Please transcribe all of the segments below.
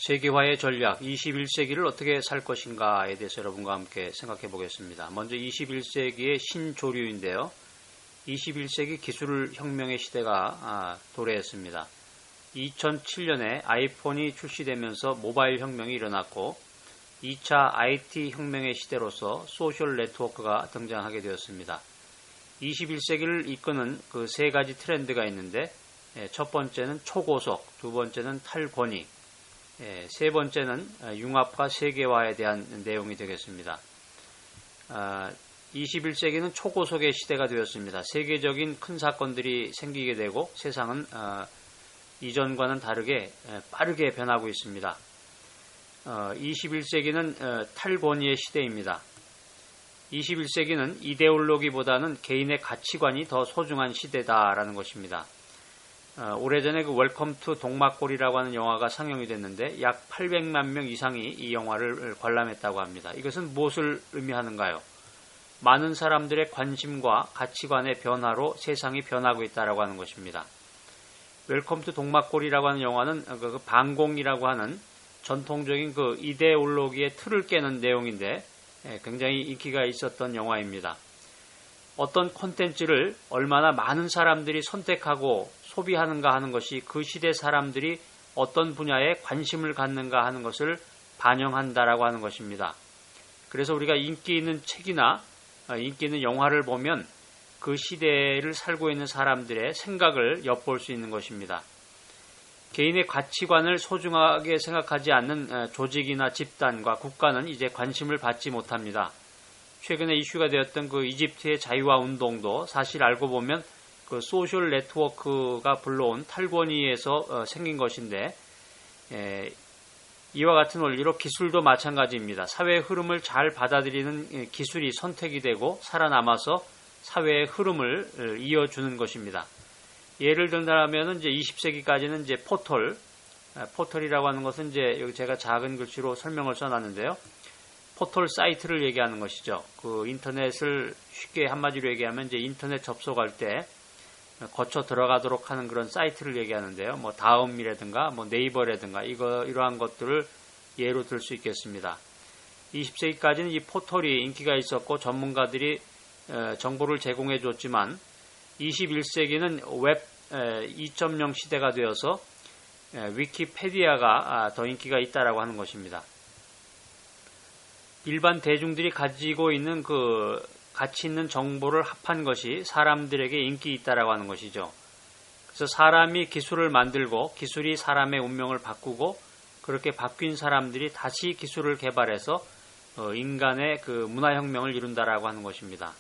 세계화의 전략, 21세기를 어떻게 살 것인가에 대해서 여러분과 함께 생각해 보겠습니다. 먼저 21세기의 신조류인데요. 21세기 기술혁명의 시대가 도래했습니다. 2007년에 아이폰이 출시되면서 모바일 혁명이 일어났고 2차 IT 혁명의 시대로서 소셜 네트워크가 등장하게 되었습니다. 21세기를 이끄는 그 세 가지 트렌드가 있는데 첫 번째는 초고속, 두 번째는 탈권위, 세 번째는 융합과 세계화에 대한 내용이 되겠습니다. 21세기는 초고속의 시대가 되었습니다. 세계적인 큰 사건들이 생기게 되고 세상은 이전과는 다르게 빠르게 변하고 있습니다. 21세기는 탈권위의 시대입니다. 21세기는 이데올로기보다는 개인의 가치관이 더 소중한 시대다라는 것입니다. 오래전에 그 웰컴 투 동막골이라고 하는 영화가 상영이 됐는데 약 800만 명 이상이 이 영화를 관람했다고 합니다. 이것은 무엇을 의미하는가요? 많은 사람들의 관심과 가치관의 변화로 세상이 변하고 있다라고 하는 것입니다. 웰컴 투 동막골이라고 하는 영화는 그 반공이라고 하는 전통적인 그 이데올로기의 틀을 깨는 내용인데 굉장히 인기가 있었던 영화입니다. 어떤 콘텐츠를 얼마나 많은 사람들이 선택하고 소비하는가 하는 것이 그 시대 사람들이 어떤 분야에 관심을 갖는가 하는 것을 반영한다라고 하는 것입니다. 그래서 우리가 인기 있는 책이나 인기 있는 영화를 보면 그 시대를 살고 있는 사람들의 생각을 엿볼 수 있는 것입니다. 개인의 가치관을 소중하게 생각하지 않는 조직이나 집단과 국가는 이제 관심을 받지 못합니다. 최근에 이슈가 되었던 그 이집트의 자유화 운동도 사실 알고 보면 그 소셜 네트워크가 불러온 탈권위에서 생긴 것인데 이와 같은 원리로 기술도 마찬가지입니다. 사회의 흐름을 잘 받아들이는 기술이 선택이 되고 살아남아서 사회의 흐름을 이어주는 것입니다. 예를 들자면 이제 20세기까지는 이제 포털이라고 하는 것은 이제 여기 제가 작은 글씨로 설명을 써놨는데요. 포털 사이트를 얘기하는 것이죠. 그 인터넷을 쉽게 한마디로 얘기하면 이제 인터넷 접속할 때 거쳐 들어가도록 하는 그런 사이트를 얘기하는데요. 뭐 다음이라든가 뭐 네이버라든가 이러한 것들을 예로 들 수 있겠습니다. 20세기까지는 이 포털이 인기가 있었고 전문가들이 정보를 제공해 줬지만 21세기는 웹 2.0 시대가 되어서 위키페디아가 더 인기가 있다라고 하는 것입니다. 일반 대중들이 가지고 있는 그 가치 있는 정보를 합한 것이 사람들에게 인기 있다라고 하는 것이죠. 그래서 사람이 기술을 만들고 기술이 사람의 운명을 바꾸고 그렇게 바뀐 사람들이 다시 기술을 개발해서 인간의 그 문화혁명을 이룬다라고 하는 것입니다.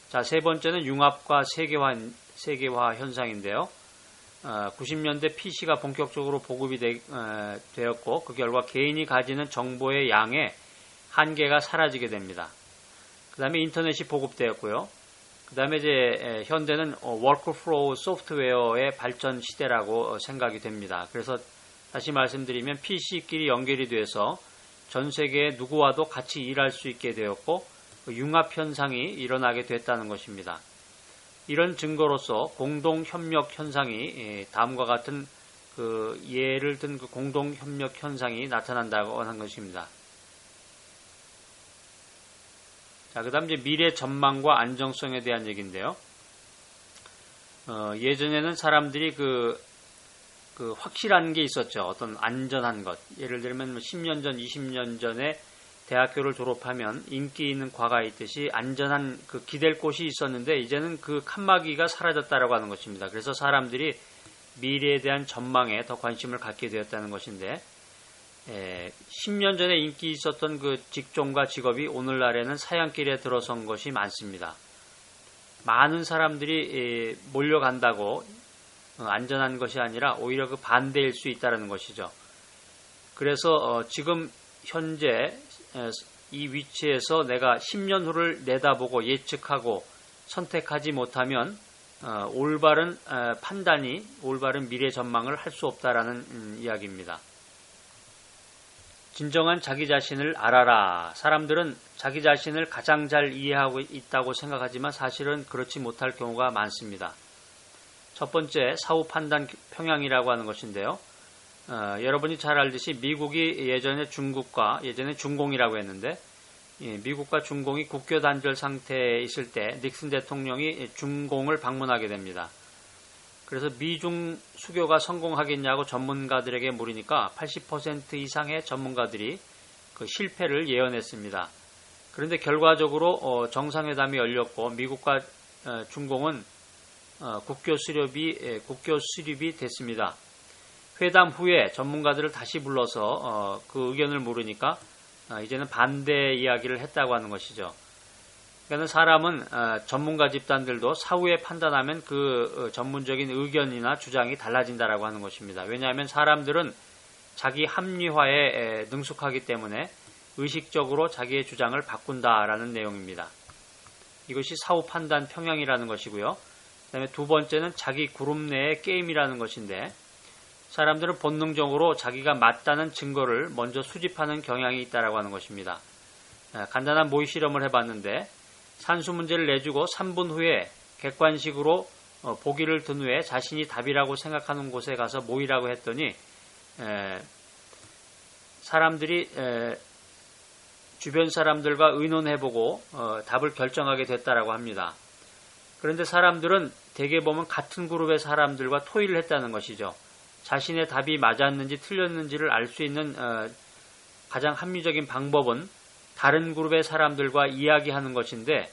자, 세 번째는 융합과 세계화 현상인데요. 90년대 PC가 본격적으로 보급이 되었고 그 결과 개인이 가지는 정보의 양의 한계가 사라지게 됩니다. 그 다음에 인터넷이 보급되었고요. 그 다음에 이제 현대는 워크플로우 소프트웨어의 발전 시대라고 생각이 됩니다. 그래서 다시 말씀드리면 PC끼리 연결이 돼서 전 세계의 누구와도 같이 일할 수 있게 되었고 융합 현상이 일어나게 됐다는 것입니다. 이런 증거로서 공동협력 현상이 다음과 같은 그 예를 든 그 공동협력 현상이 나타난다고 하는 것입니다. 자, 그 다음 이제 미래 전망과 안정성에 대한 얘기인데요. 예전에는 사람들이 그 확실한 게 있었죠. 어떤 안전한 것. 예를 들면 10년 전, 20년 전에 대학교를 졸업하면 인기 있는 과가 있듯이 안전한 그 기댈 곳이 있었는데 이제는 그 칸막이가 사라졌다라고 하는 것입니다. 그래서 사람들이 미래에 대한 전망에 더 관심을 갖게 되었다는 것인데 10년 전에 인기 있었던 그 직종과 직업이 오늘날에는 사양길에 들어선 것이 많습니다. 많은 사람들이 몰려간다고 안전한 것이 아니라 오히려 그 반대일 수 있다는 것이죠. 그래서 지금 현재 이 위치에서 내가 10년 후를 내다보고 예측하고 선택하지 못하면 올바른 판단이 올바른 미래 전망을 할 수 없다라는 이야기입니다. 진정한 자기 자신을 알아라. 사람들은 자기 자신을 가장 잘 이해하고 있다고 생각하지만 사실은 그렇지 못할 경우가 많습니다. 첫 번째, 사후 판단 평양이라고 하는 것인데요. 여러분이 잘 알듯이 미국이 예전에 중국과 예전에 중공이라고 했는데 미국과 중공이 국교 단절 상태에 있을 때 닉슨 대통령이 중공을 방문하게 됩니다. 그래서 미중 수교가 성공하겠냐고 전문가들에게 물으니까 80% 이상의 전문가들이 그 실패를 예언했습니다. 그런데 결과적으로 정상회담이 열렸고 미국과 중공은 국교 수립이 됐습니다. 회담 후에 전문가들을 다시 불러서 그 의견을 물으니까 이제는 반대 이야기를 했다고 하는 것이죠. 그러니까 사람은 전문가 집단들도 사후에 판단하면 그 전문적인 의견이나 주장이 달라진다라고 하는 것입니다. 왜냐하면 사람들은 자기 합리화에 능숙하기 때문에 의식적으로 자기의 주장을 바꾼다라는 내용입니다. 이것이 사후 판단 평양이라는 것이고요. 그다음에 두 번째는 자기 그룹 내의 게임이라는 것인데 사람들은 본능적으로 자기가 맞다는 증거를 먼저 수집하는 경향이 있다라고 하는 것입니다. 간단한 모의 실험을 해봤는데 산수 문제를 내주고 3분 후에 객관식으로 보기를 든 후에 자신이 답이라고 생각하는 곳에 가서 모이라고 했더니 사람들이 주변 사람들과 의논해보고 답을 결정하게 됐다라고 합니다. 그런데 사람들은 대개 보면 같은 그룹의 사람들과 토의를 했다는 것이죠. 자신의 답이 맞았는지 틀렸는지를 알 수 있는 가장 합리적인 방법은 다른 그룹의 사람들과 이야기하는 것인데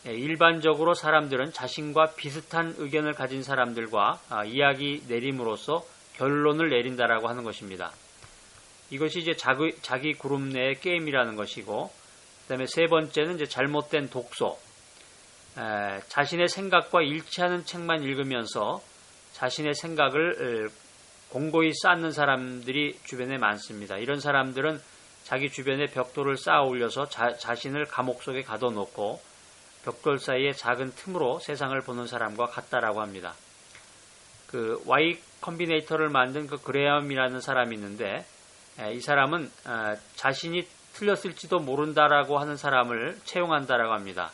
일반적으로 사람들은 자신과 비슷한 의견을 가진 사람들과 이야기 내림으로써 결론을 내린다라고 하는 것입니다. 이것이 이제 자기 그룹 내의 게임이라는 것이고, 그다음에 세 번째는 이제 잘못된 독서. 자신의 생각과 일치하는 책만 읽으면서 자신의 생각을 공고히 쌓는 사람들이 주변에 많습니다. 이런 사람들은 자기 주변에 벽돌을 쌓아 올려서 자신을 감옥 속에 가둬놓고 벽돌 사이에 작은 틈으로 세상을 보는 사람과 같다라고 합니다. 그 Y 컴비네이터를 만든 그 그레엄이라는 사람이 있는데 이 사람은 자신이 틀렸을지도 모른다라고 하는 사람을 채용한다라고 합니다.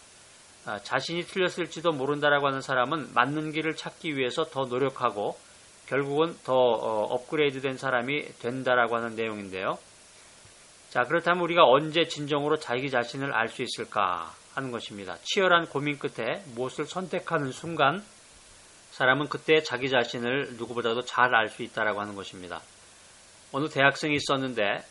자신이 틀렸을지도 모른다라고 하는 사람은 맞는 길을 찾기 위해서 더 노력하고 결국은 더 업그레이드된 사람이 된다라고 하는 내용인데요. 자, 그렇다면 우리가 언제 진정으로 자기 자신을 알 수 있을까 하는 것입니다. 치열한 고민 끝에 무엇을 선택하는 순간 사람은 그때 자기 자신을 누구보다도 잘 알 수 있다라고 하는 것입니다. 어느 대학생이 있었는데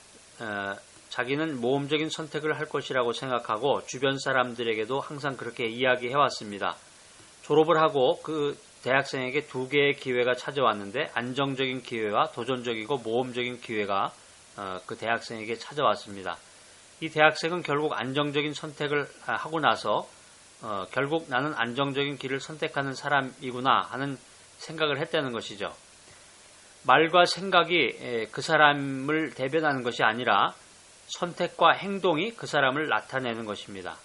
자기는 모험적인 선택을 할 것이라고 생각하고 주변 사람들에게도 항상 그렇게 이야기해왔습니다. 졸업을 하고 그 대학생에게 두 개의 기회가 찾아왔는데 안정적인 기회와 도전적이고 모험적인 기회가 그 대학생에게 찾아왔습니다. 이 대학생은 결국 안정적인 선택을 하고 나서 결국 나는 안정적인 길을 선택하는 사람이구나 하는 생각을 했다는 것이죠. 말과 생각이 그 사람을 대변하는 것이 아니라 선택과 행동이 그 사람을 나타내는 것입니다.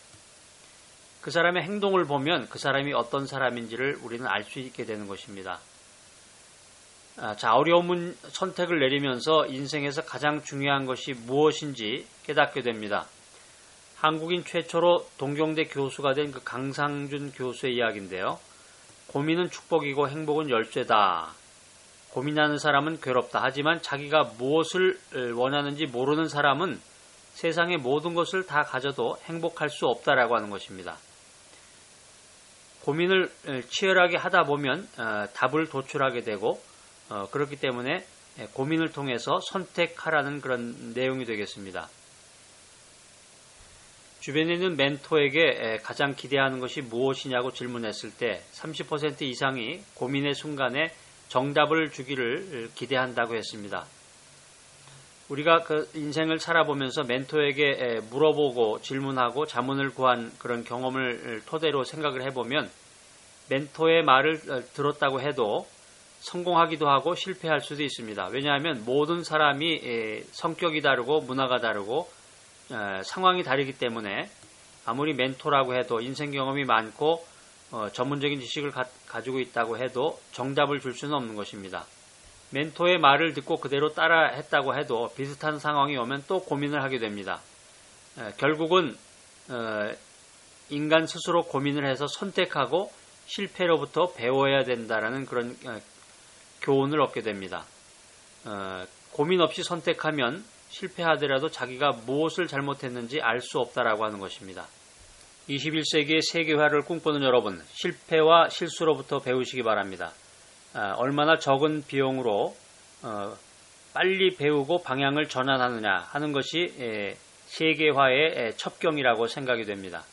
그 사람의 행동을 보면 그 사람이 어떤 사람인지를 우리는 알 수 있게 되는 것입니다. 자, 어려운 선택을 내리면서 인생에서 가장 중요한 것이 무엇인지 깨닫게 됩니다. 한국인 최초로 동경대 교수가 된 그 강상준 교수의 이야기인데요. 고민은 축복이고 행복은 열쇠다. 고민하는 사람은 괴롭다. 하지만 자기가 무엇을 원하는지 모르는 사람은 세상의 모든 것을 다 가져도 행복할 수 없다라고 하는 것입니다. 고민을 치열하게 하다 보면 답을 도출하게 되고 그렇기 때문에 고민을 통해서 선택하라는 그런 내용이 되겠습니다. 주변에 있는 멘토에게 가장 기대하는 것이 무엇이냐고 질문했을 때 30% 이상이 고민의 순간에 정답을 주기를 기대한다고 했습니다. 우리가 그 인생을 살아보면서 멘토에게 물어보고 질문하고 자문을 구한 그런 경험을 토대로 생각을 해보면 멘토의 말을 들었다고 해도 성공하기도 하고 실패할 수도 있습니다. 왜냐하면 모든 사람이 성격이 다르고 문화가 다르고 상황이 다르기 때문에 아무리 멘토라고 해도 인생 경험이 많고 전문적인 지식을 가지고 있다고 해도 정답을 줄 수는 없는 것입니다. 멘토의 말을 듣고 그대로 따라 했다고 해도 비슷한 상황이 오면 또 고민을 하게 됩니다. 결국은 인간 스스로 고민을 해서 선택하고 실패로부터 배워야 된다라는 그런 교훈을 얻게 됩니다. 고민 없이 선택하면 실패하더라도 자기가 무엇을 잘못했는지 알 수 없다라고 하는 것입니다. 21세기의 세계화를 꿈꾸는 여러분, 실패와 실수로부터 배우시기 바랍니다. 얼마나 적은 비용으로 빨리 배우고 방향을 전환하느냐 하는 것이 세계화의 첩경이라고 생각이 됩니다.